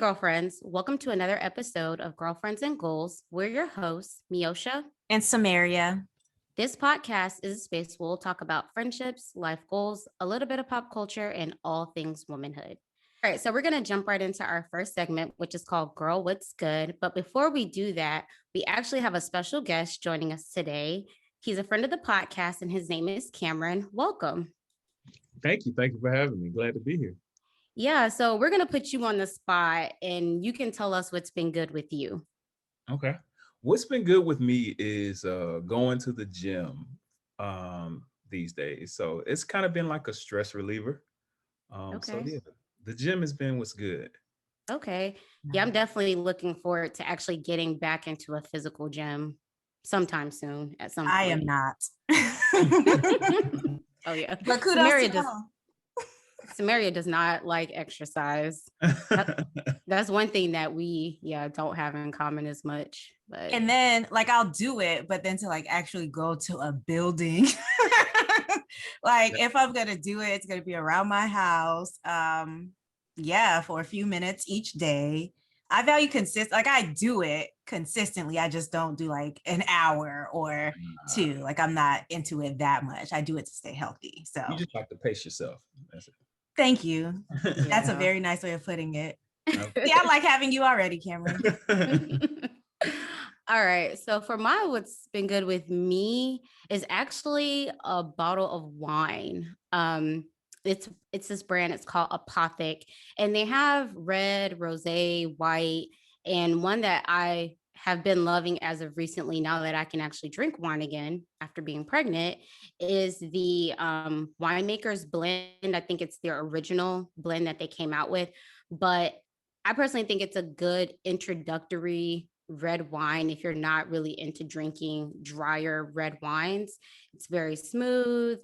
girlfriends. Welcome to another episode of Girlfriends and Goals. We're your hosts, Miosha and Samaria. This podcast is a space where we'll talk about friendships, life goals, a little bit of pop culture, and all things womanhood. All right, so we're going to jump right into our first segment, which is called Girl, What's Good? But before we do that, we actually have a special guest joining us today. He's a friend of the podcast, and his name is Cameron. Welcome. Thank you. Thank you for having me. Glad to be here. Yeah, so we're going to put you on the spot, and you can tell us what's been good with you. Okay. What's been good with me is going to the gym these days. So it's kind of been like a stress reliever. Okay. So yeah, the gym has been what's good. Okay. Yeah, I'm definitely looking forward to actually getting back into a physical gym sometime soon at some point. I am not. Oh, yeah. But kudos to Samaria does not like exercise. That's one thing that we, don't have in common as much. But and then I'll do it, but then to actually go to a building, if I'm gonna do it, it's gonna be around my house. For a few minutes each day. I value I do it consistently. I just don't do an hour or two. I'm not into it that much. I do it to stay healthy. So you just like to pace yourself. That's it. Thank you. That's a very nice way of putting it. Yeah, I like having you already, Cameron. All right. So for what's been good with me is actually a bottle of wine. It's this brand. It's called Apothic, and they have red, rosé, white, and one that I have been loving as of recently, now that I can actually drink wine again after being pregnant, is the Winemaker's Blend. I think it's their original blend that they came out with, but I personally think it's a good introductory red wine if you're not really into drinking drier red wines. It's very smooth,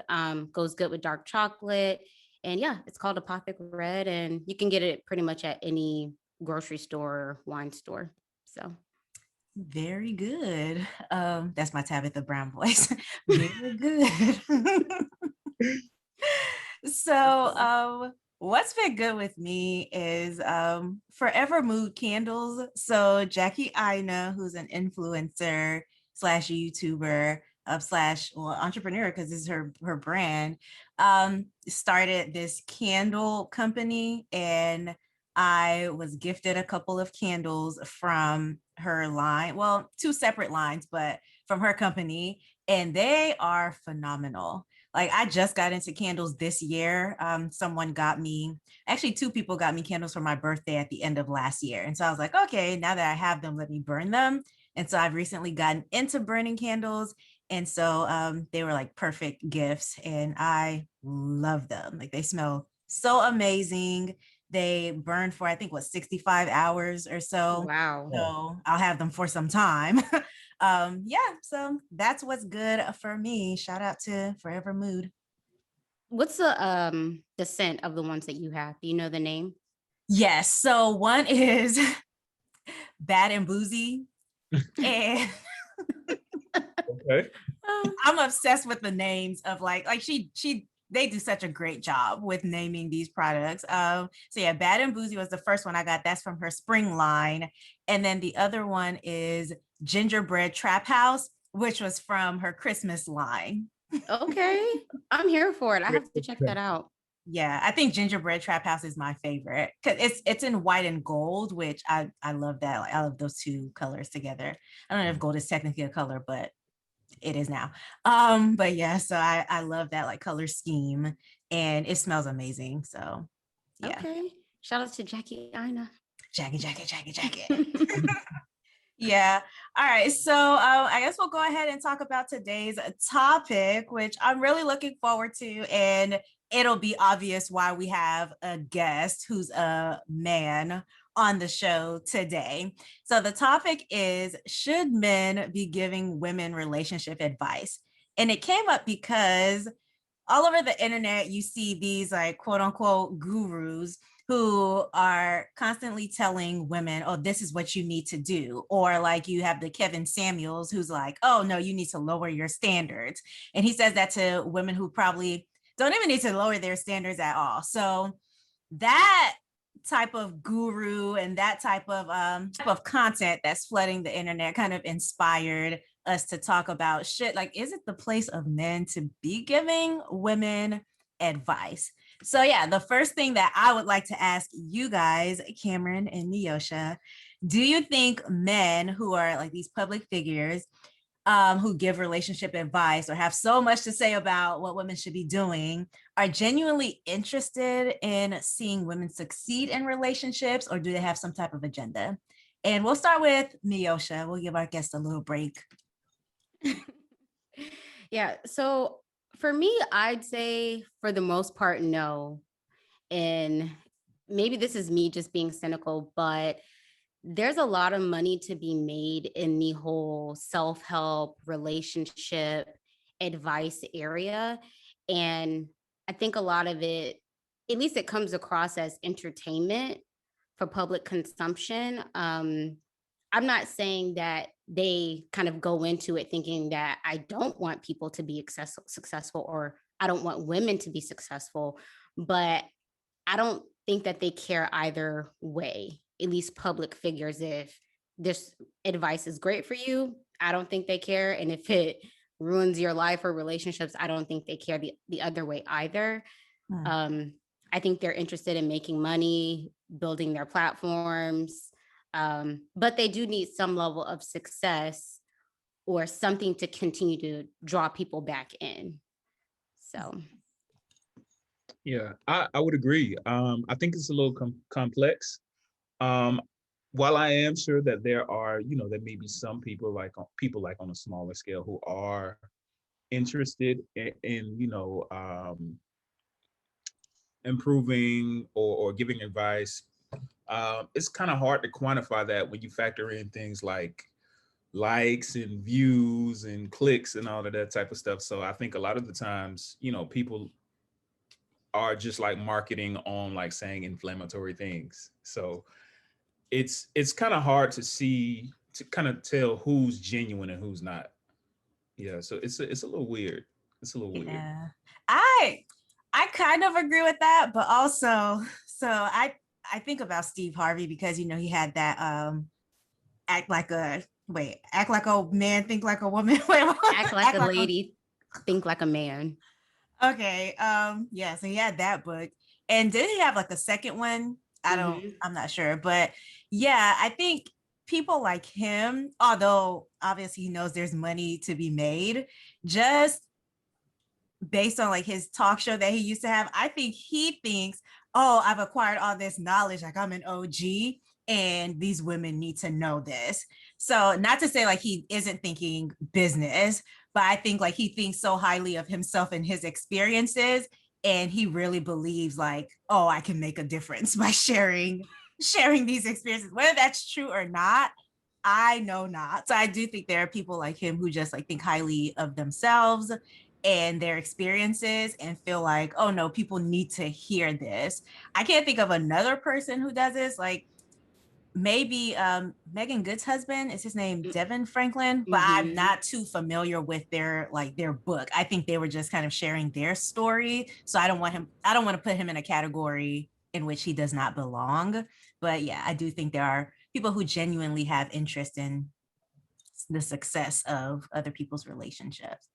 goes good with dark chocolate. And yeah, it's called Apothic Red, and you can get it pretty much at any grocery store or wine store. So very good. That's my Tabitha Brown voice. Very good. So what's been good with me is Forever Mood candles. So Jackie Aina, who's an influencer / YouTuber / entrepreneur, because this is her brand, started this candle company, and I was gifted a couple of candles from her line. Well, two separate lines, but from her company, and they are phenomenal. I just got into candles this year. Someone got me, actually 2 people got me candles for my birthday at the end of last year. And so I was like, okay, now that I have them, let me burn them. And so I've recently gotten into burning candles. And so they were perfect gifts, and I love them. They smell so amazing. They burn for, I think, 65 hours or so. Wow. So I'll have them for some time. So that's what's good for me. Shout out to Forever Mood. What's the scent of the ones that you have? Do you know the name? Yes. So one is Bad and Boozy. And okay. I'm obsessed with the names of they do such a great job with naming these products. So yeah, Bad and Boozy was the first one I got. That's from her spring line. And then the other one is Gingerbread Trap House, which was from her Christmas line. Okay. I'm here for it. I have to check that out. Yeah, I think Gingerbread Trap House is my favorite because it's in white and gold, which I love that. I love those two colors together. I don't know if gold is technically a color, but it is now. But yeah, so I love that color scheme, and it smells amazing. So yeah. Okay. Shout out to Jackie Aina. Jackie. Yeah. All right. So I guess we'll go ahead and talk about today's topic, which I'm really looking forward to. And it'll be obvious why we have a guest who's a man on the show today. So the topic is, should men be giving women relationship advice? And it came up because all over the internet, you see these quote unquote gurus who are constantly telling women, oh, this is what you need to do. Or you have the Kevin Samuels who's oh, no, you need to lower your standards. And he says that to women who probably don't even need to lower their standards at all. So that type of guru and that type of content that's flooding the internet kind of inspired us to talk about shit like, is it the place of men to be giving women advice? So yeah, the first thing that I would like to ask you guys, Cameron and Neosha, do you think men who are like these public figures who give relationship advice or have so much to say about what women should be doing are genuinely interested in seeing women succeed in relationships, or do they have some type of agenda? And we'll start with Neosha. We'll give our guests a little break. Yeah. So for me, I'd say for the most part, no. And maybe this is me just being cynical, but there's a lot of money to be made in the whole self-help relationship advice area. And I think a lot of it, at least it comes across as entertainment for public consumption. I'm not saying that they kind of go into it thinking that I don't want people to be successful or I don't want women to be successful, but I don't think that they care either way, at least public figures. If this advice is great for you, I don't think they care. And if it ruins your life or relationships, I don't think they care the other way either. Um, I think they're interested in making money, building their platforms, but they do need some level of success or something to continue to draw people back in. So, Yeah, I would agree. I think it's a little complex. Um, while I am sure that there are, there may be some people like on a smaller scale who are interested in improving or giving advice. It's kind of hard to quantify that when you factor in things like likes and views and clicks and all of that type of stuff. So I think a lot of the times, people are just like marketing on like saying inflammatory things. So it's kind of hard to kind of tell who's genuine and who's not. Yeah, so it's a little weird. It's a little weird. Yeah, I kind of agree with that, but also, so I think about Steve Harvey because he had that act like a man, think like a woman. Wait, act like a lady, think like a man. Okay. Yeah, so he had that book. And did he have like a second one? I'm not sure. But yeah, I think people like him, although obviously he knows there's money to be made, just based on like his talk show that he used to have, I think he thinks, oh, I've acquired all this knowledge, like I'm an OG and these women need to know this. So not to say like he isn't thinking business, but I think like he thinks so highly of himself and his experiences, and he really believes like, oh, I can make a difference by sharing these experiences. Whether that's true or not, I know not. So I do think there are people like him who just like think highly of themselves and their experiences and feel like, oh no, people need to hear this. I can't think of another person who does this. Like maybe Megan Good's husband, is his name Devin Franklin, but I'm not too familiar with their book. I think they were just kind of sharing their story. So I don't want to put him in a category in which he does not belong. But yeah, I do think there are people who genuinely have interest in the success of other people's relationships.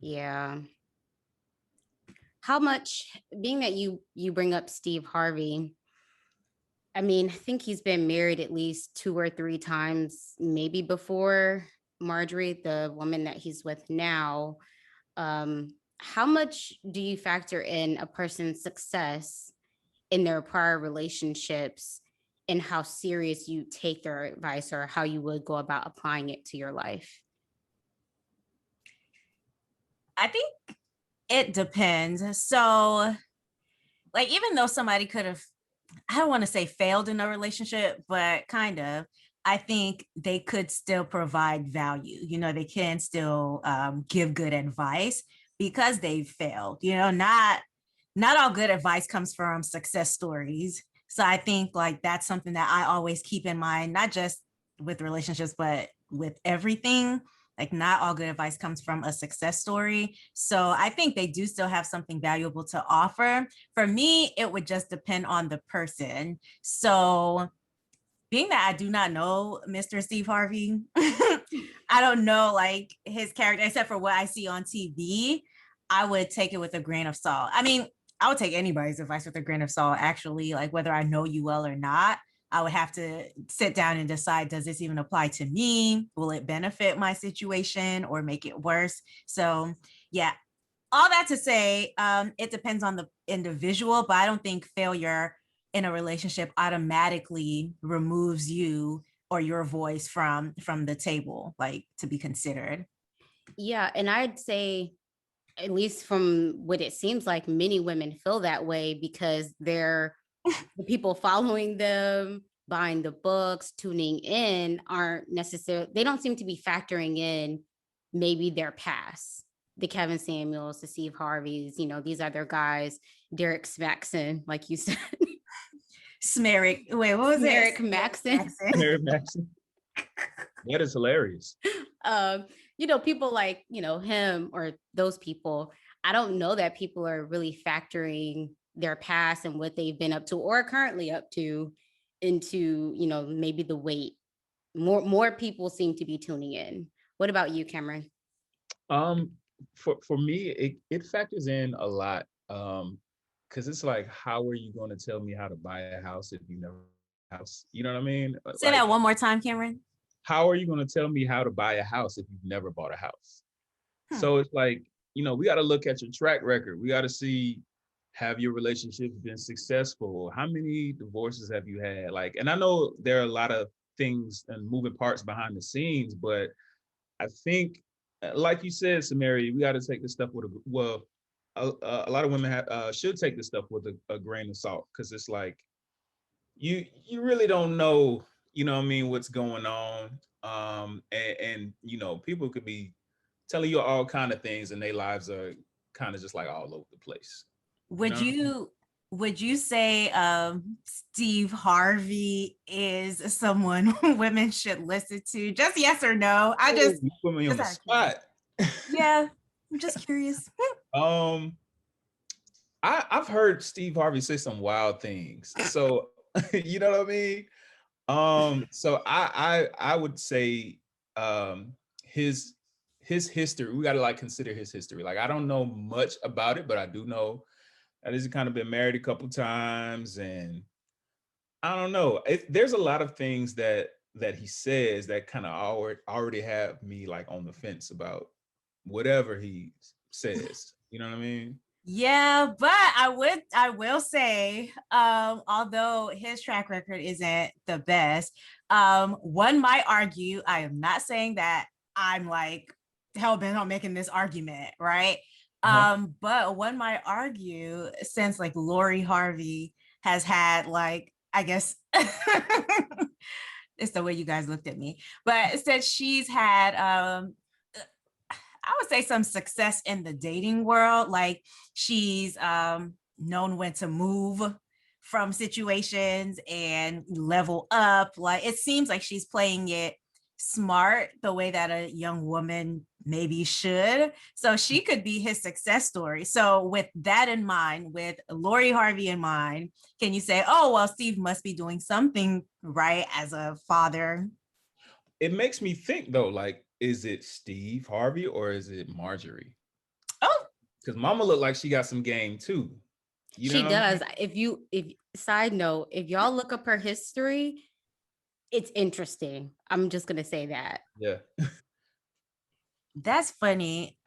Yeah. How much, being that you bring up Steve Harvey, I mean, I think he's been married at least 2 or 3 times, maybe before Marjorie, the woman that he's with now. How much do you factor in a person's success in their prior relationships and how serious you take their advice or how you would go about applying it to your life? I think it depends. So, like, even though somebody could have, I don't want to say failed in a relationship, but kind of, I think they could still provide value. They can still give good advice because they've failed. Not all good advice comes from success stories. So I think like that's something that I always keep in mind, not just with relationships, but with everything. Like not all good advice comes from a success story. So I think they do still have something valuable to offer. For me, it would just depend on the person. So being that I do not know Mr. Steve Harvey, I don't know like his character, except for what I see on TV. I would take it with a grain of salt. I mean, I would take anybody's advice with a grain of salt, actually, like whether I know you well or not. I would have to sit down and decide, does this even apply to me? Will it benefit my situation or make it worse? So, yeah, all that to say, it depends on the individual, but I don't think failure in a relationship automatically removes you or your voice from the table, like to be considered. Yeah, and I'd say, at least from what it seems like, many women feel that way because they're the people following them, buying the books, tuning in, aren't necessarily, they don't seem to be factoring in maybe their past. The Kevin Samuels, the Steve Harveys, these other guys, Derek Smaxon, like you said. Smerick. Wait, what was Merrick it? Maxon. Mary Maxon. That is hilarious. um, people like, him or those people. I don't know that people are really factoring their past and what they've been up to or currently up to into, maybe the weight. More people seem to be tuning in. What about you, Cameron? Um, for me, it factors in a lot. Because it's like, how are you going to tell me how to buy a house if you never bought a house? You know what I mean? Say that one more time, Cameron. How are you going to tell me how to buy a house if you've never bought a house? So it's like, we got to look at your track record. We got to see, have your relationships been successful? How many divorces have you had? Like, and I know there are a lot of things and moving parts behind the scenes, but I think, like you said, Samari, we got to take this stuff with a lot of women should take this stuff with a grain of salt, because it's like you really don't know, what I mean, what's going on, and people could be telling you all kind of things, and their lives are kind of just like all over the place. Would you say Steve Harvey is someone women should listen to? Just yes or no? You put me on the spot. Yeah, I'm just curious. I've heard Steve Harvey say some wild things, so you know what I mean. So I would say his history. We got to like consider his history. Like, I don't know much about it, but I do know that he's kind of been married a couple times, and I don't know. There's a lot of things that he says that kind of already have me like on the fence about whatever he says. You know what I mean? Yeah, but I will say, although his track record isn't the best, one might argue, I am not saying that I'm like hell bent on making this argument, right? But one might argue, since like Lori Harvey has had like, I guess it's the way you guys looked at me, but since she's had I would say some success in the dating world. Like she's known when to move from situations and level up. Like it seems like she's playing it smart the way that a young woman maybe should. So she could be his success story. So with that in mind, with Lori Harvey in mind, can you say, oh, well, Steve must be doing something right as a father? It makes me think though, like, is it Steve Harvey or is it Marjorie? Oh, because Mama looked like she got some game too. She does. If side note, if y'all look up her history, it's interesting. I'm just gonna say that. Yeah. That's funny.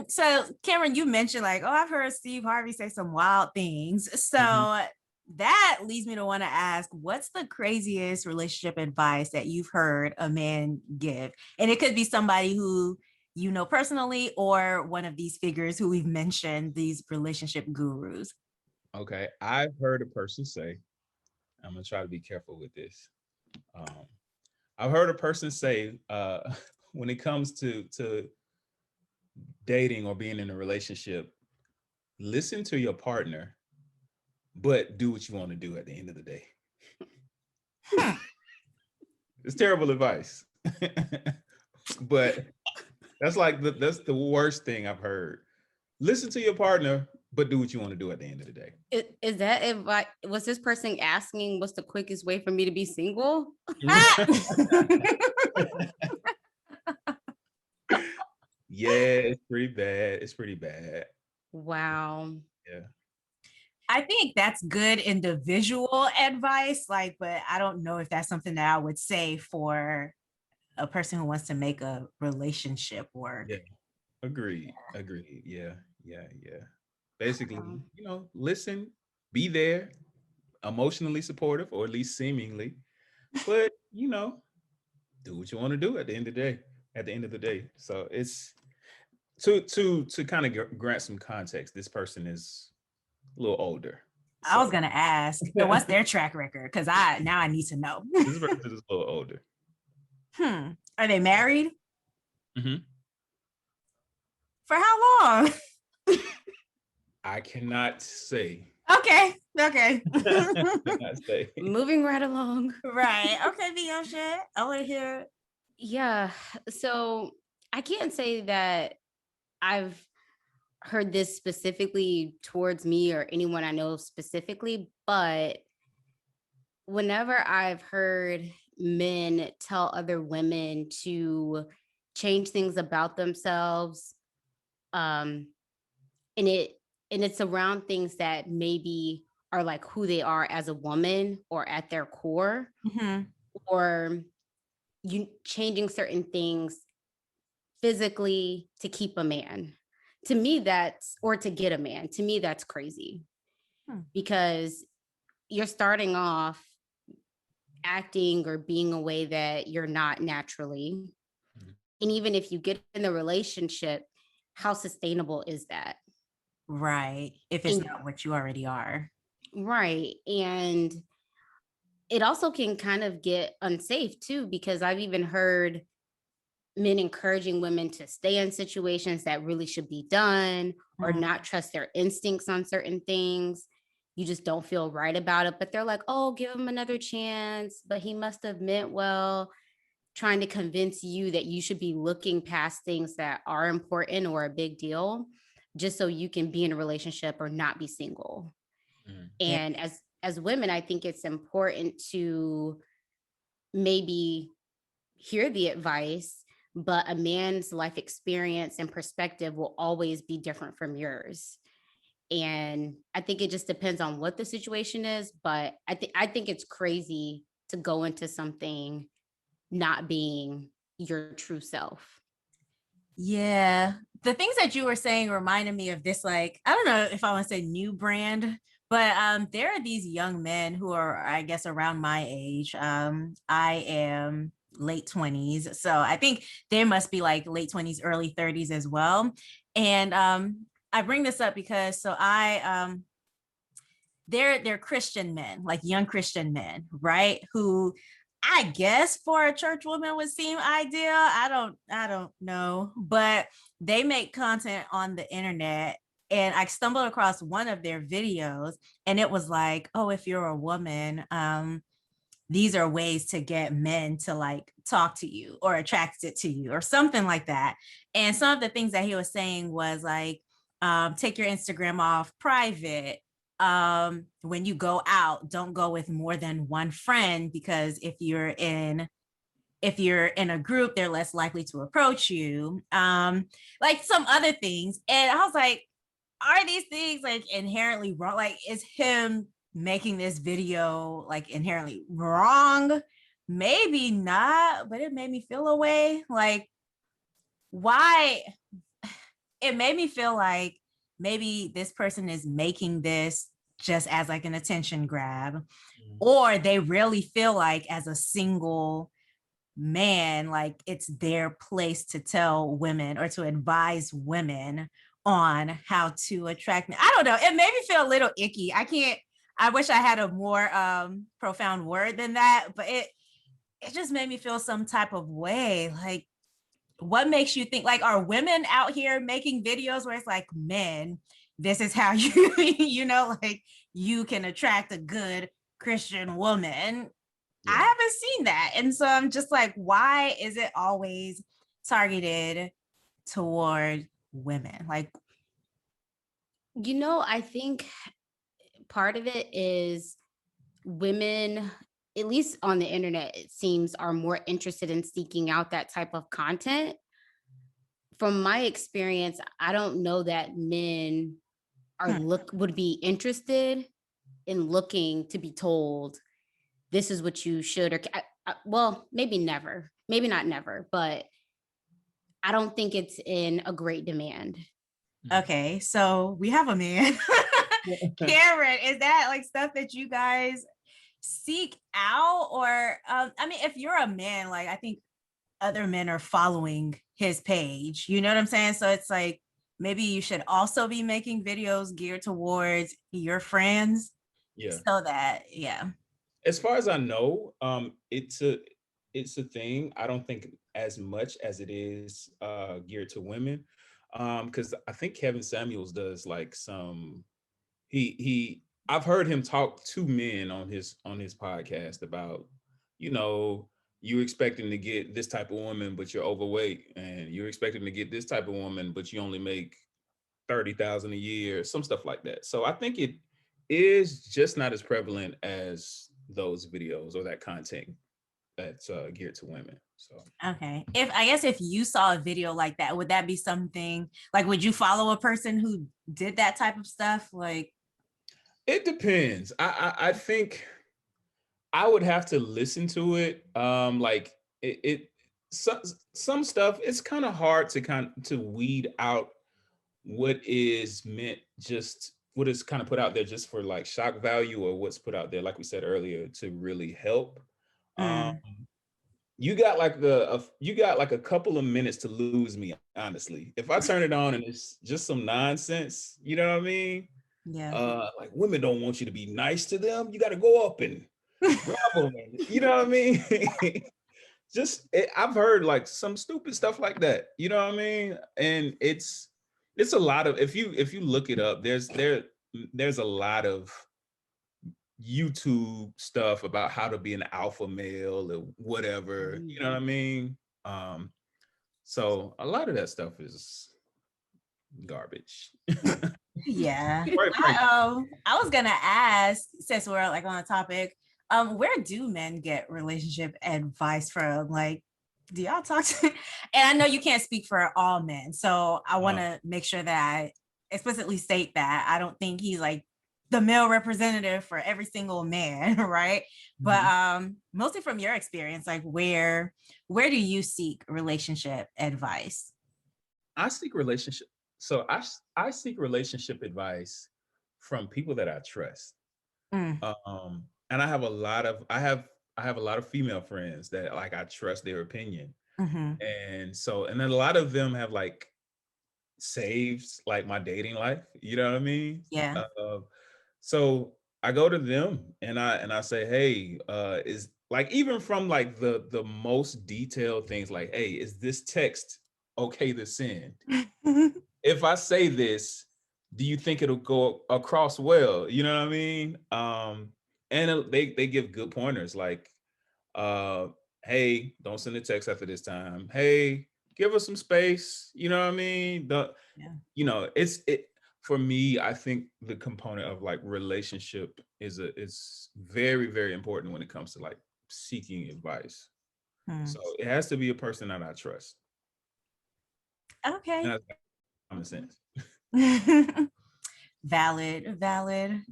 So Cameron, you mentioned like, oh, I've heard Steve Harvey say some wild things. So that leads me to want to ask, what's the craziest relationship advice that you've heard a man give? And it could be somebody who you know personally, or one of these figures who we've mentioned, these relationship gurus. Okay. I've heard a person say, I'm gonna try to be careful with this. I've heard a person say, when it comes to dating or being in a relationship, listen to your partner, but do what you want to do at the end of the day. It's terrible advice. but That's like that's the worst thing I've heard. Listen to your partner, but do what you want to do at the end of the day. Is that if I was this person asking what's the quickest way for me to be single? Yeah, it's pretty bad. It's pretty bad. Wow. Yeah. I think that's good individual advice, like, but I don't know if that's something that I would say for a person who wants to make a relationship work. Yeah. Agreed. Yeah. Basically, listen, be there, emotionally supportive, or at least seemingly, but do what you want to do at the end of the day. So it's to kind of grant some context. This person is a little older. I was gonna ask, what's their track record? Because I need to know. This person is a little older. Are they married? Mm-hmm. For how long? I cannot say. Okay. I cannot say. Moving right along. Right. Okay, Beyonce. I want to hear. Yeah. So I can't say that I've heard this specifically towards me or anyone I know specifically, but whenever I've heard men tell other women to change things about themselves, and it's around things that maybe are like who they are as a woman or at their core, or you changing certain things physically to keep a man. To me, or to get a man. To me, that's crazy because you're starting off acting or being a way that you're not naturally. And even if you get in the relationship, how sustainable is that? Right. If it's not what you already are. Right. And it also can kind of get unsafe too, because I've even heard men encouraging women to stay in situations that really should be done or not trust their instincts on certain things. You just don't feel right about it, but they're like, oh, give him another chance, but he must have meant well, trying to convince you that you should be looking past things that are important or a big deal just so you can be in a relationship or not be single. And as women, I think it's important to maybe hear the advice, but a man's life experience and perspective will always be different from yours. And I think it just depends on what the situation is, but I think it's crazy to go into something not being your true self. Yeah. The things that you were saying reminded me of this, like, I don't know if I want to say new brand, but there are these young men who are, I guess, around my age. I am late 20s. So I think they must be like late 20s, early 30s as well. And I bring this up because they're Christian men, like young Christian men, right? Who I guess for a church woman would seem ideal. I don't know, but they make content on the internet. And I stumbled across one of their videos and it was like, oh, if you're a woman, these are ways to get men to like talk to you or attracted to you or something like that. And some of the things that he was saying was like, take your Instagram off private. When you go out, don't go with more than one friend, because if you're in a group, they're less likely to approach you. Like some other things. And I was like, are these things like inherently wrong? Like, is him making this video like inherently wrong? Maybe not, but it made me feel a way. Like, why? It made me feel like maybe this person is making this just as like an attention grab, or they really feel like as a single man, like it's their place to tell women or to advise women on how to attract me. I don't know. It made me feel a little icky. I wish I had a more profound word than that, but it just made me feel some type of way. Like, what makes you think, like, are women out here making videos where it's like, men, this is how you, like you can attract a good Christian woman? Yeah. I haven't seen that. And so I'm just like, why is it always targeted toward women? Like, I think part of it is women, at least on the internet, it seems, are more interested in seeking out that type of content. From my experience, I don't know that men would be interested in looking to be told this is what you should or well, maybe never, maybe not never, but I don't think it's in a great demand. okay, so we have a man. Cameron, is that like stuff that you guys seek out? Or I mean, if you're a man, like I think other men are following his page, you know what I'm saying? So it's like maybe you should also be making videos geared towards your friends. Yeah. So that, yeah. As far as I know, it's a thing. I don't think as much as it is geared to women. Because I think Kevin Samuels does like some he I've heard him talk to men on his podcast about, you know, you expecting to get this type of woman, but you're overweight, and you're expecting to get this type of woman, but you only make 30,000 a year, some stuff like that. So I think it is just not as prevalent as those videos or that content that's geared to women. So Okay. If you saw a video like that, would that be something like, would you follow a person who did that type of stuff? Like, it depends. I think I would have to listen to it. Like it some stuff, it's kind of hard to weed out what is meant, just what is kind of put out there just for like shock value, or what's put out there, like we said earlier, to really help. Um, you got like you got like a couple of minutes to lose me, honestly. If I turn it on and it's just some nonsense, you know what I mean? yeah. Like women don't want you to be nice to them. You got to go up and grab them. You know what I mean? I've heard like some stupid stuff like that. You know what I mean? And it's a lot of, if you look it up, there's a lot of YouTube stuff about how to be an alpha male or whatever. You know what I mean? So a lot of that stuff is garbage. Yeah. Quite frankly. I was gonna ask, since we're like on a topic, where do men get relationship advice from? Like, do y'all talk to and I know you can't speak for all men, so I want to make sure that I explicitly state that I don't think he's like the male representative for every single man, right? But mostly from your experience, like where do you seek relationship advice? I seek relationship. So I seek relationship advice from people that I trust. And I have a lot of I have a lot of female friends that like I trust their opinion. And so, and then a lot of them have like saved like my dating life. You know what I mean? Yeah. So I go to them and I say, hey, is like, even from like the most detailed things, like, hey, is this text okay to send? If I say this, do you think it'll go across well? You know what I mean? And they give good pointers, like, hey, don't send a text after this time. Hey, give us some space. You know what I mean? You know, it for me, I think the component of like relationship is very, very important when it comes to like seeking advice. So it has to be a person that I trust. Okay. And that's common sense. Valid.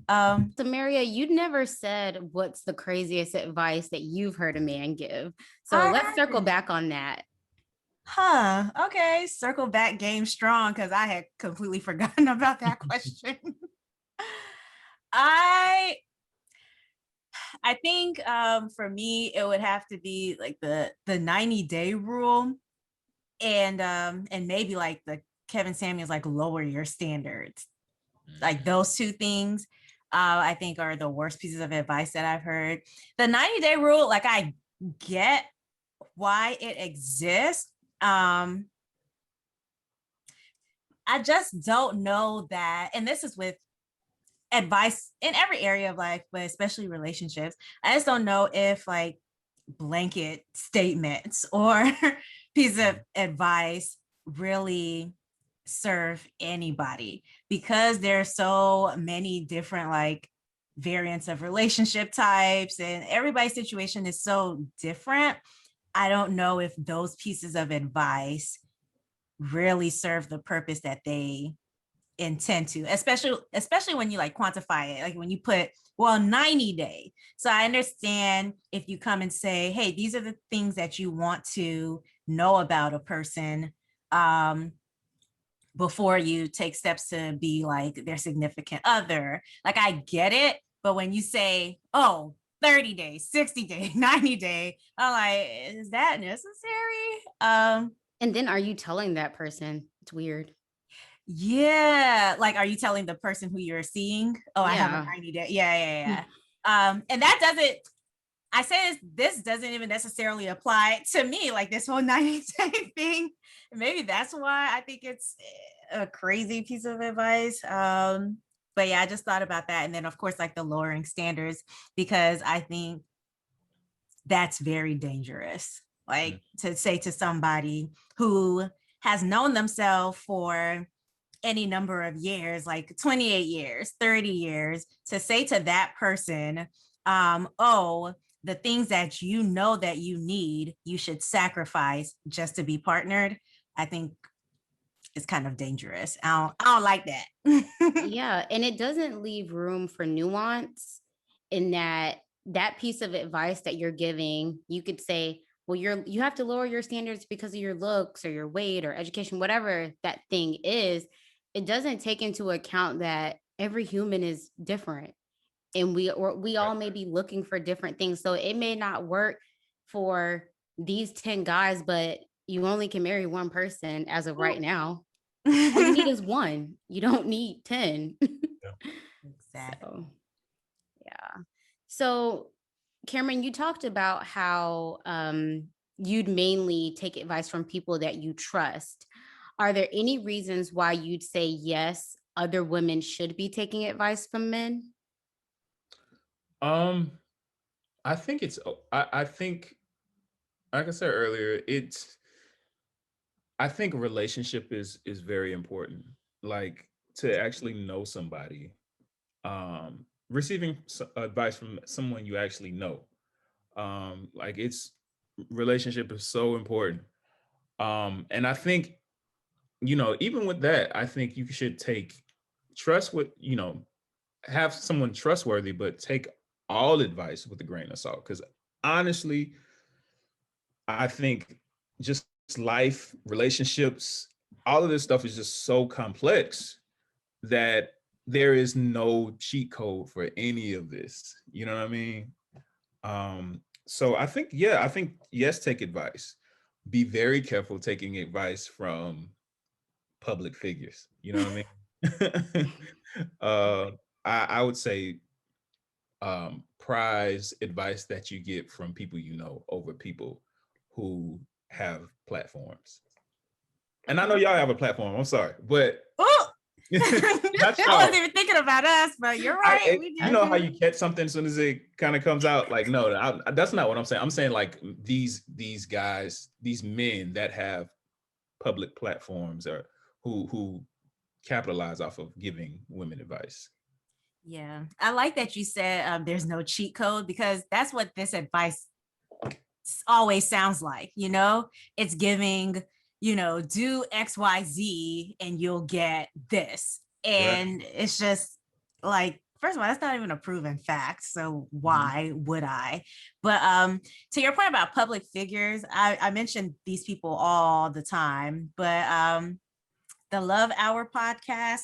So Maria, you never said what's the craziest advice that you've heard a man give. So let's circle back on that. Okay, circle back, game strong, because I had completely forgotten about that question. I think for me it would have to be like the 90-day rule, and maybe like the Kevin Samuels, like lower your standards. Like those two things I think are the worst pieces of advice that I've heard. The 90-day rule, like I get why it exists. I just don't know that, and this is with advice in every area of life, but especially relationships. I just don't know if like blanket statements or pieces of advice really serve anybody because there's so many different like variants of relationship types and everybody's situation is so different. I don't know if those pieces of advice really serve the purpose that they intend to, especially when you like quantify it, like when you put, well, 90 day. So I understand if you come and say, hey, these are the things that you want to know about a person before you take steps to be like their significant other. Like I get it, but when you say, oh, 30 days, 60 days, 90 day, I'm like, is that necessary? And then are you telling that person? It's weird. Yeah, like are you telling the person who you're seeing, oh, I have a Yeah. 90 day? Yeah. And that doesn't, I say this doesn't even necessarily apply to me, like this whole 90-day thing. Maybe that's why I think it's a crazy piece of advice. But yeah, I just thought about that. And then of course, like the lowering standards, because I think that's very dangerous. Like to say to somebody who has known themselves for any number of years, like 28 years, 30 years, to say to that person, oh, the things that you know that you need, you should sacrifice just to be partnered. I think it's kind of dangerous. I don't like that. Yeah, and it doesn't leave room for nuance in that piece of advice that you're giving. You could say, well, you have to lower your standards because of your looks or your weight or education, whatever that thing is. It doesn't take into account that every human is different and we all may be looking for different things. So it may not work for these 10 guys, but you only can marry one person as of right now. All you need is one. You don't need 10. Exactly. So, yeah. So, Cameron, you talked about how you'd mainly take advice from people that you trust. Are there any reasons why you'd say yes, other women should be taking advice from men? Um, I think it's. I think, like I said earlier, it's. I think relationship is very important. Like to actually know somebody, receiving advice from someone you actually know. Like it's relationship is so important. And I think even with that, I think you should take trust with have someone trustworthy, but take all advice with a grain of salt. Because honestly, I think just life, relationships, all of this stuff is just so complex that there is no cheat code for any of this. You know what I mean? So I think yes, take advice. Be very careful taking advice from public figures. You know what I mean? uh, I would say prize advice that you get from people you know over people who have platforms. And I know y'all have a platform. I'm sorry, but Oh, not I y'all. wasn't even thinking about us, but you're right. We You know how you catch something as soon as it kind of comes out? Like, no, that's not what I'm saying. I'm saying like these guys, these men that have public platforms or who capitalize off of giving women advice. Yeah, I like that you said there's no cheat code because that's what this advice always sounds like. It's giving, do XYZ and you'll get this. Right. And it's just like, first of all, that's not even a proven fact. So why would I? But to your point about public figures, I mention these people all the time, but the Love Hour podcast.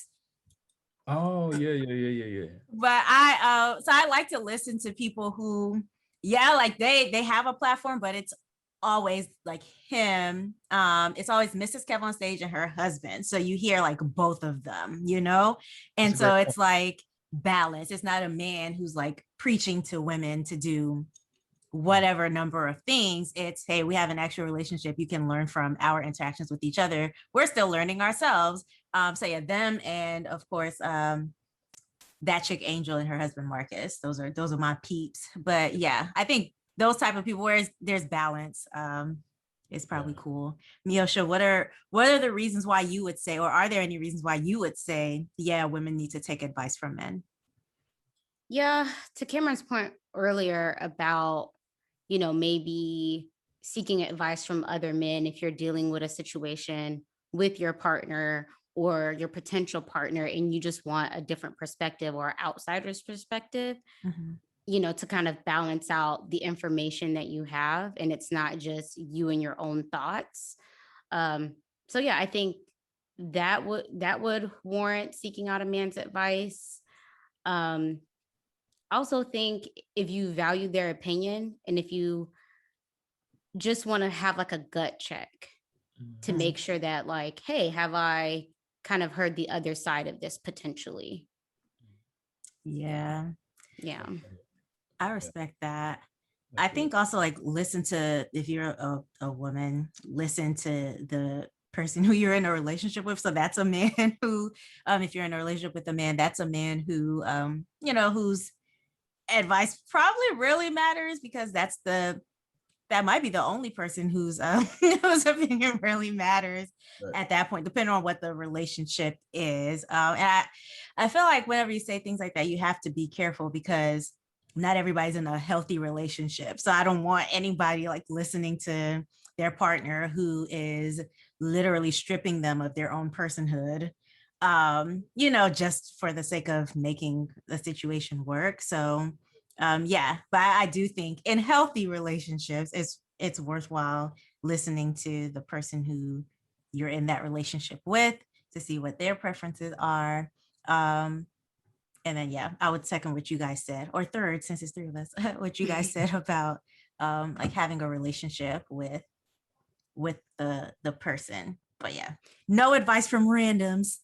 Oh yeah. But I like to listen to people who, yeah, like they have a platform, but it's always like him. It's always Mrs. Kev on stage and her husband. So you hear like both of them, That's and a so great it's point. like balance. It's not a man who's like preaching to women to do whatever number of things. It's, hey, we have an actual relationship. You can learn from our interactions with each other. We're still learning ourselves. So yeah, them, and of course that chick Angel and her husband Marcus. Those are my peeps. But yeah, I think those type of people where there's balance. It's probably Yeah. cool. Miosha, what are the reasons why you would say, or are there any reasons why you would say, yeah, women need to take advice from men? Yeah, to Cameron's point earlier about, maybe seeking advice from other men if you're dealing with a situation with your partner or your potential partner and you just want a different perspective or outsider's perspective, Mhm. to kind of balance out the information that you have and it's not just you and your own thoughts. So yeah, I think that would warrant seeking out a man's advice. Um, I also think if you value their opinion and if you just want to have like a gut check to Mhm. make sure that like, hey, have I kind of heard the other side of this potentially? Yeah. Yeah, Yeah. I Yeah. respect that. I Absolutely. think also like listen to, if you're a woman, listen to the person who you're in a relationship with. So that's a man who, if you're in a relationship with a man, that's a man who, whose advice probably really matters, because that might be the only person whose whose opinion really matters Right. at that point, depending on what the relationship is. And I feel like whenever you say things like that, you have to be careful, because not everybody's in a healthy relationship. So I don't want anybody like listening to their partner who is literally stripping them of their own personhood, just for the sake of making the situation work. So yeah, but I do think in healthy relationships it's worthwhile listening to the person who you're in that relationship with, to see what their preferences are. um and then yeah, I would second what you guys said, or third, since it's three of us, what you guys said about like having a relationship with the person. But yeah, no advice from randoms.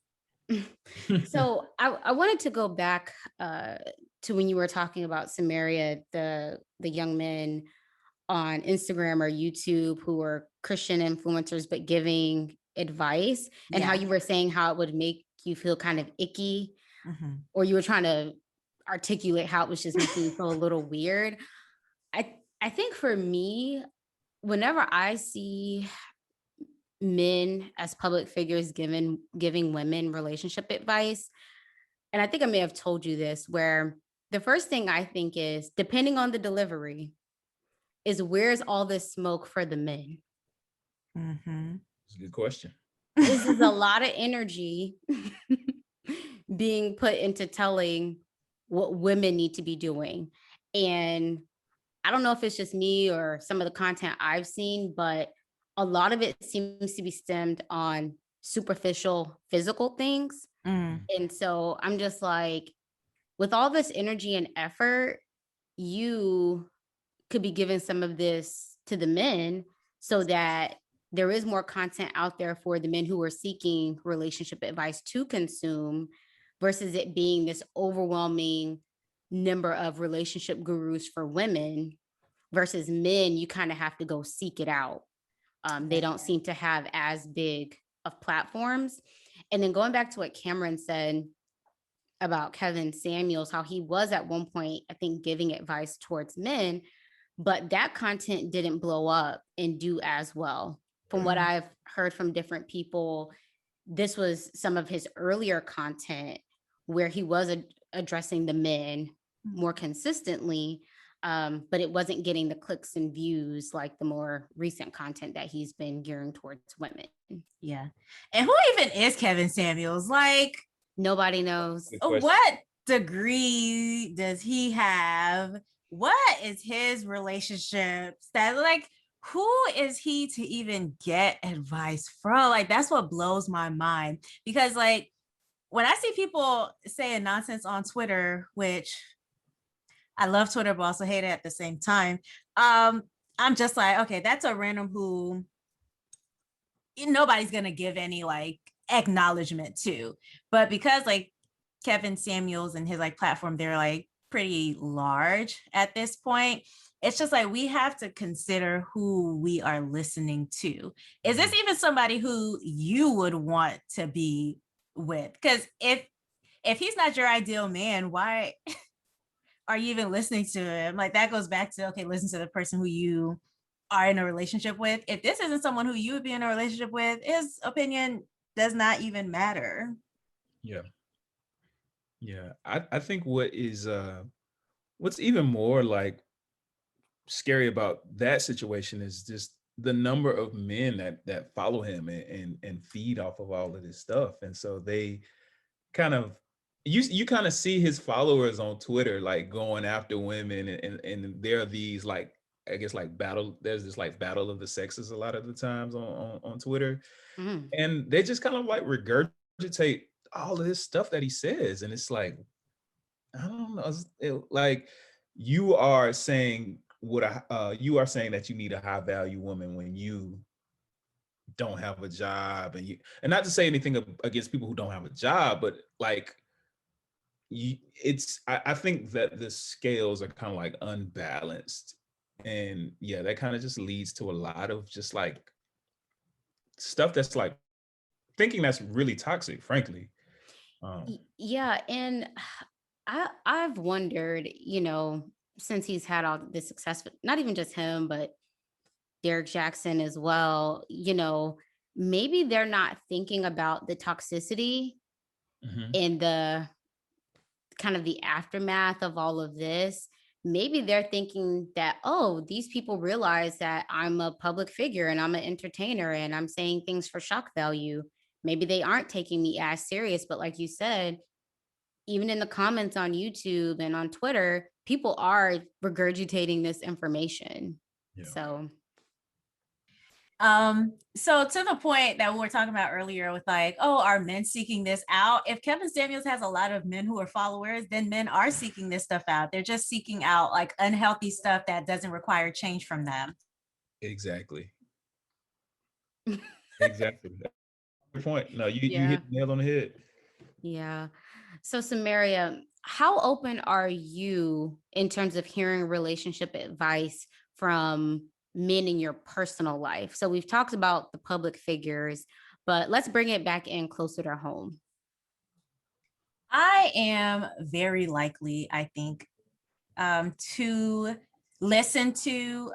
So I wanted to go back to when you were talking about Samaria, the young men on Instagram or YouTube who were Christian influencers but giving advice, and how Yeah. you were saying how it would make you feel kind of icky, Mhm. or you were trying to articulate how it was just making you feel a little weird. I think for me, whenever I see men as public figures giving women relationship advice, and I think I may have told you this, where the first thing I think is, depending on the delivery, is where's all this smoke for the men? Mhm. It's a good question. This is a lot of energy being put into telling what women need to be doing. And I don't know if it's just me or some of the content I've seen, but a lot of it seems to be stemmed on superficial physical things. Mm. And so I'm just like, with all this energy and effort, you could be giving some of this to the men so that there is more content out there for the men who are seeking relationship advice to consume, versus it being this overwhelming number of relationship gurus for women, versus men, you kind of have to go seek it out. They Yeah. don't seem to have as big of platforms. And then going back to what Cameron said about Kevin Samuels, how he was at one point, I think, giving advice towards men, but that content didn't blow up and do as well. From what Mm. I've heard from different people, this was some of his earlier content where he was addressing the men more consistently, but it wasn't getting the clicks and views like the more recent content that he's been gearing towards women. Yeah. And who even is Kevin Samuels? Like, Nobody knows. Good question. what degree does he have? What is his relationship status? Like, who is he to even get advice from? Like, that's what blows my mind. Because, like, when I see people saying nonsense on Twitter, which I love Twitter, but also hate it at the same time, I'm just like, okay, that's a random who nobody's gonna give any like acknowledgement to. But because like Kevin Samuels and his like platform, they're like pretty large at this point, it's just like we have to consider who we are listening to. Is this even somebody who you would want to be with? Because if he's not your ideal man, why are you even listening to him? Like, that goes back to, okay, listen to the person who you are in a relationship with. If this isn't someone who you would be in a relationship with, his opinion does not even matter. Yeah. Yeah. I think what's even more like scary about that situation is just the number of men that follow him and feed off of all of this stuff. And so they kind of you kind of see his followers on Twitter like going after women, and there are these like, I guess, like there's this like battle of the sexes a lot of the times on Twitter, Mm. and they just kind of like regurgitate all of this stuff that he says, and it's like, I don't know, like you are saying you are saying that you need a high value woman when you don't have a job, and not to say anything against people who don't have a job, but like I think that the scales are kind of like unbalanced, and yeah, that kind of just leads to a lot of just like stuff that's like thinking that's really toxic, frankly. Yeah, and I've wondered, since he's had all this success, not even just him, but Derek Jackson as well, maybe they're not thinking about the toxicity Mhm. and the kind of the aftermath of all of this. Maybe they're thinking that, oh, these people realize that I'm a public figure and I'm an entertainer and I'm saying things for shock value. Maybe they aren't taking me as serious, but like you said, even in the comments on YouTube and on Twitter, people are regurgitating this information. Yeah. So, So to the point that we were talking about earlier with like, oh, are men seeking this out? If Kevin Samuels has a lot of men who are followers, then men are seeking this stuff out. They're just seeking out like unhealthy stuff that doesn't require change from them. Exactly. Exactly. Good point. No, you yeah. hit the nail on the head. Yeah. So, Samaria, how open are you in terms of hearing relationship advice from men in your personal life? So, we've talked about the public figures, but let's bring it back in closer to home. I am very likely, I think, to listen to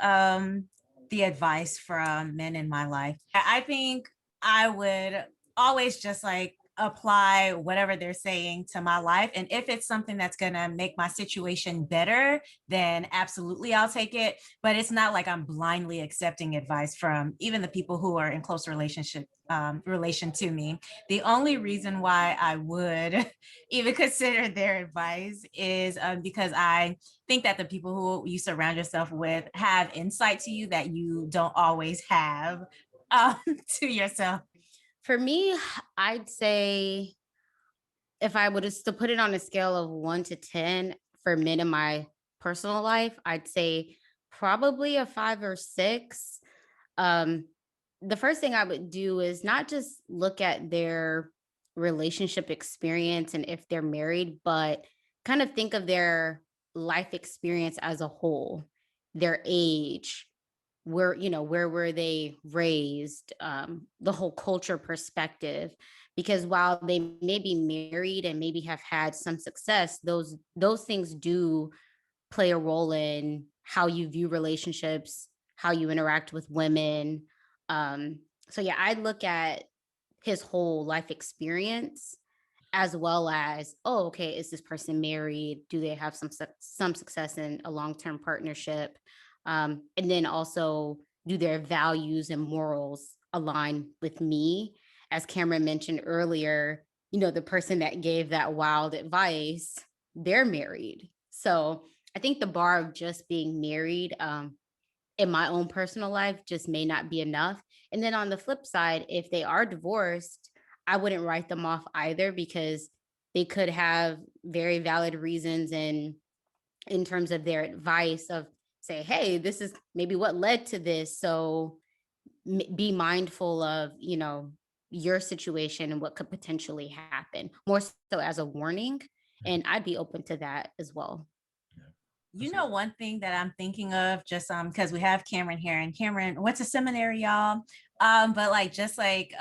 the advice from men in my life. I think I would always just like apply whatever they're saying to my life. And if it's something that's going to make my situation better, then absolutely I'll take it. But it's not like I'm blindly accepting advice from even the people who are in close relation to me. The only reason why I would even consider their advice is because I think that the people who you surround yourself with have insight to you that you don't always have um, to yourself. For me, I'd say if I would to put it on a scale of 1 to 10 for men in my personal life, I'd say probably a 5 or 6. Um, the first thing I would do is not just look at their relationship experience and if they're married, but kind of think of their life experience as a whole, their age, where were they raised, the whole culture perspective. Because while they may be married and maybe have had some success, those things do play a role in how you view relationships, how you interact with women. So yeah, I'd look at his whole life experience as well as, oh, okay, is this person married? Do they have some success in a long-term partnership? And then also, do their values and morals align with me? As Cameron mentioned earlier, the person that gave that wild advice, they're married. So I think the bar of just being married, in my own personal life, just may not be enough. And then on the flip side, if they are divorced, I wouldn't write them off either, because they could have very valid reasons in terms of their advice of, say, hey, this is maybe what led to this. So be mindful of, your situation and what could potentially happen, more so as a warning. And I'd be open to that as well. You know, one thing that I'm thinking of, just because we have Cameron here, and Cameron went to seminary, y'all. But like, just like,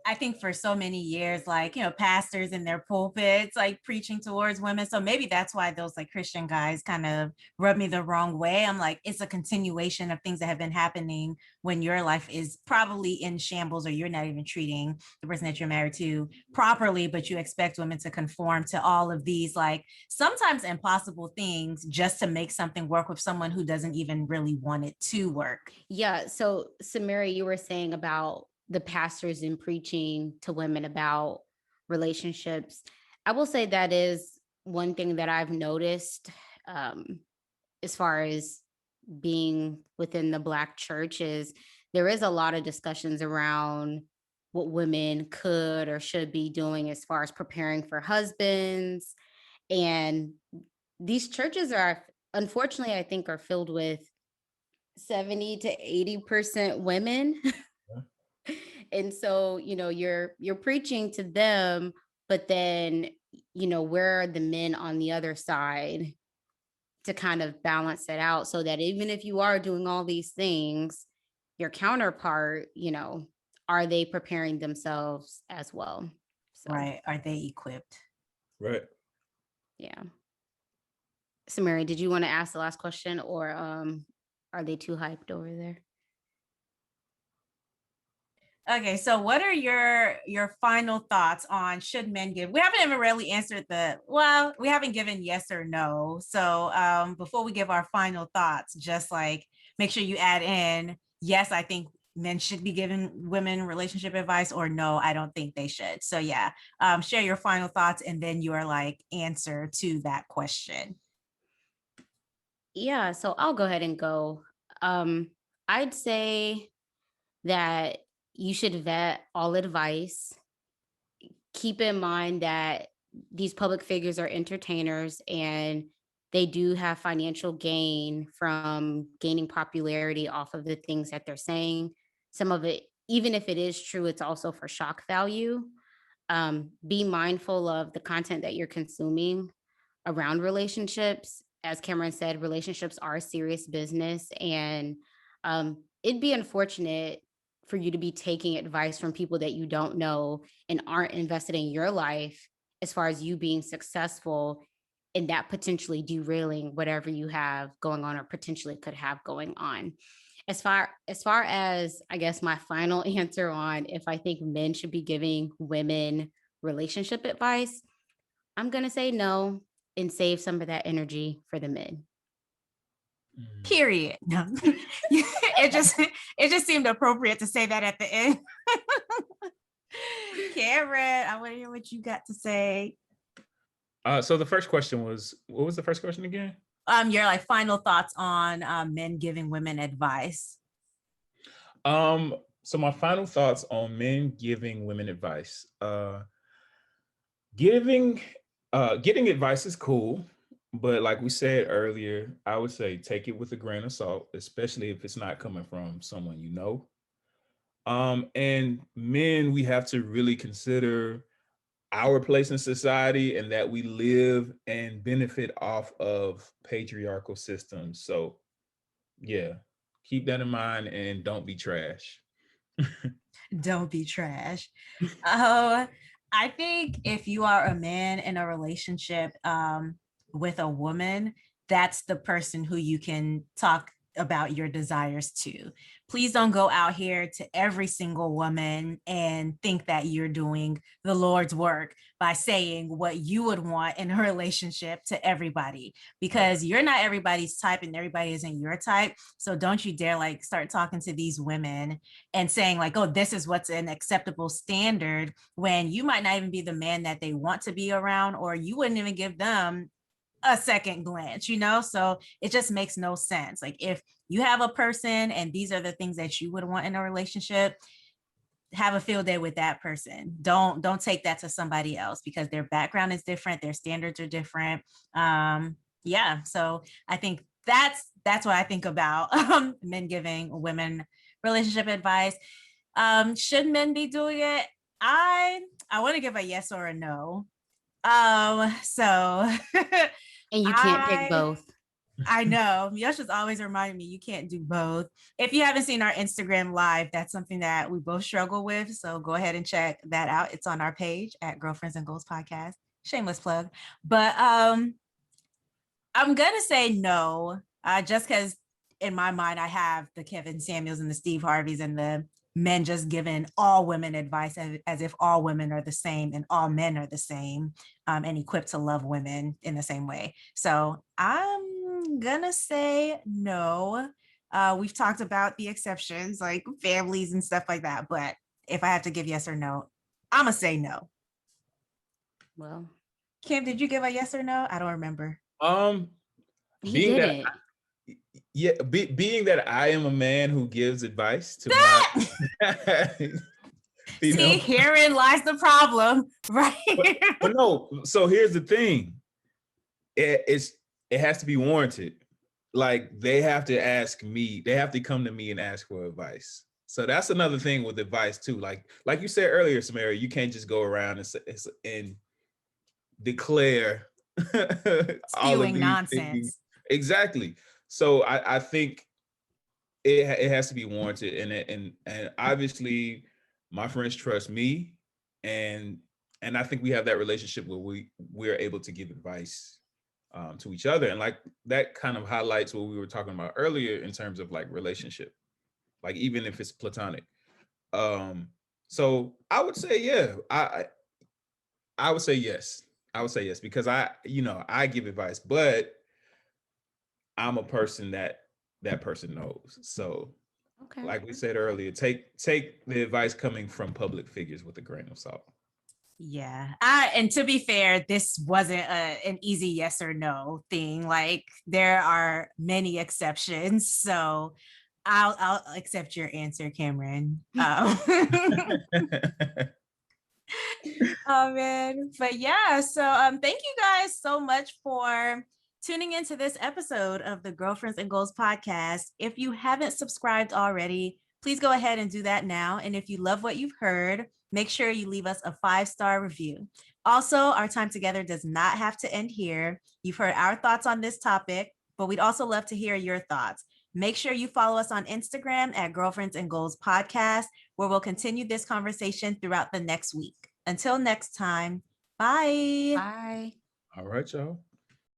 I think for so many years, like, pastors in their pulpits, like preaching towards women. So maybe that's why those like Christian guys kind of rub me the wrong way. I'm like, it's a continuation of things that have been happening when your life is probably in shambles, or you're not even treating the person that you're married to properly, but you expect women to conform to all of these, like sometimes impossible things just to make something work with someone who doesn't even really want it to work. Yeah. So, Samira, you were saying about the pastors and preaching to women about relationships. I will say that is one thing that I've noticed, as far as being within the Black church, is there is a lot of discussions around what women could or should be doing as far as preparing for husbands. And these churches are, unfortunately, I think, are filled with 70 to 80% women. And so, you're preaching to them, but then, where are the men on the other side to kind of balance it out, so that even if you are doing all these things, your counterpart, are they preparing themselves as well? So, Right. Are they equipped? Right. yeah. So, Mary, did you want to ask the last question, or are they too hyped over there? Okay, so what are your final thoughts on should men give? We haven't even really answered we haven't given yes or no. So before we give our final thoughts, just like make sure you add in yes, I think men should be giving women relationship advice, or no, I don't think they should. So yeah, share your final thoughts and then your like answer to that question. Yeah, so I'll go ahead and go. I'd say that you should vet all advice. Keep in mind that these public figures are entertainers, and they do have financial gain from gaining popularity off of the things that they're saying. Some of it, even if it is true, it's also for shock value. Be mindful of the content that you're consuming around relationships. As Cameron said, relationships are serious business, and it'd be unfortunate for you to be taking advice from people that you don't know and aren't invested in your life as far as you being successful, and that potentially derailing whatever you have going on or potentially could have going on. As I guess my final answer on if I think men should be giving women relationship advice, I'm going to say no and save some of that energy for the men. Period. No. it just seemed appropriate to say that at the end. Cameron, I want to hear what you got to say. So the first question was, what was the first question again? Your like final thoughts on men giving women advice. So my final thoughts on men giving women advice. Getting advice is cool, but like we said earlier, I would say take it with a grain of salt, especially if it's not coming from someone you know. And men, we have to really consider our place in society and that we live and benefit off of patriarchal systems. So yeah, keep that in mind and don't be trash. Don't be trash. Oh, I think if you are a man in a relationship with a woman, that's the person who you can talk about your desires to. Please don't go out here to every single woman and think that you're doing the Lord's work by saying what you would want in a relationship to everybody, because you're not everybody's type and everybody isn't your type. So don't you dare like start talking to these women and saying like, oh, this is what's an acceptable standard, when you might not even be the man that they want to be around, or you wouldn't even give them a second glance, so it just makes no sense. Like if you have a person and these are the things that you would want in a relationship, have a field day with that person. Don't take that to somebody else, because their background is different, their standards are different. Yeah, so I think that's what I think about men giving women relationship advice. Should men be doing it? I want to give a yes or a no. So And you can't pick both. I know. Yasha's always reminding me you can't do both. If you haven't seen our Instagram live, that's something that we both struggle with. So go ahead and check that out. It's on our page at Girlfriends and Goals Podcast. Shameless plug. But I'm gonna say no, just because in my mind I have the Kevin Samuels and the Steve Harveys and the men just giving all women advice as if all women are the same and all men are the same, and equipped to love women in the same way. So I'm gonna say no. We've talked about the exceptions like families and stuff like that, but if I have to give yes or no, I'm gonna say no. Well, Kim, did you give a yes or no? I don't remember. he Being that didn't. being that I am a man who gives advice to my you See, know, herein lies the problem, right? but no, so here's the thing. It has to be warranted. Like they have to ask me, they have to come to me and ask for advice. So that's another thing with advice too. Like you said earlier, Samara, you can't just go around and declare all of Spewing these things. nonsense. Exactly. So I think it has to be warranted, and obviously my friends trust me, and I think we have that relationship where we're able to give advice to each other, and like that kind of highlights what we were talking about earlier in terms of like relationship, like even if it's platonic. So I would say I would say yes. I would say yes because I give advice, but I'm a person that person knows. So Okay. like we said earlier, take the advice coming from public figures with a grain of salt. Yeah. And to be fair, this wasn't an easy yes or no thing. Like there are many exceptions. So I'll accept your answer, Cameron. Oh man. But yeah, so thank you guys so much for tuning into this episode of the Girlfriends and Goals podcast. If you haven't subscribed already, please go ahead and do that now. And if you love what you've heard, make sure you leave us a 5-star review. Also, our time together does not have to end here. You've heard our thoughts on this topic, but we'd also love to hear your thoughts. Make sure you follow us on Instagram at Girlfriends and Goals Podcast, where we'll continue this conversation throughout the next week. Until next time, bye. Bye. All right, y'all.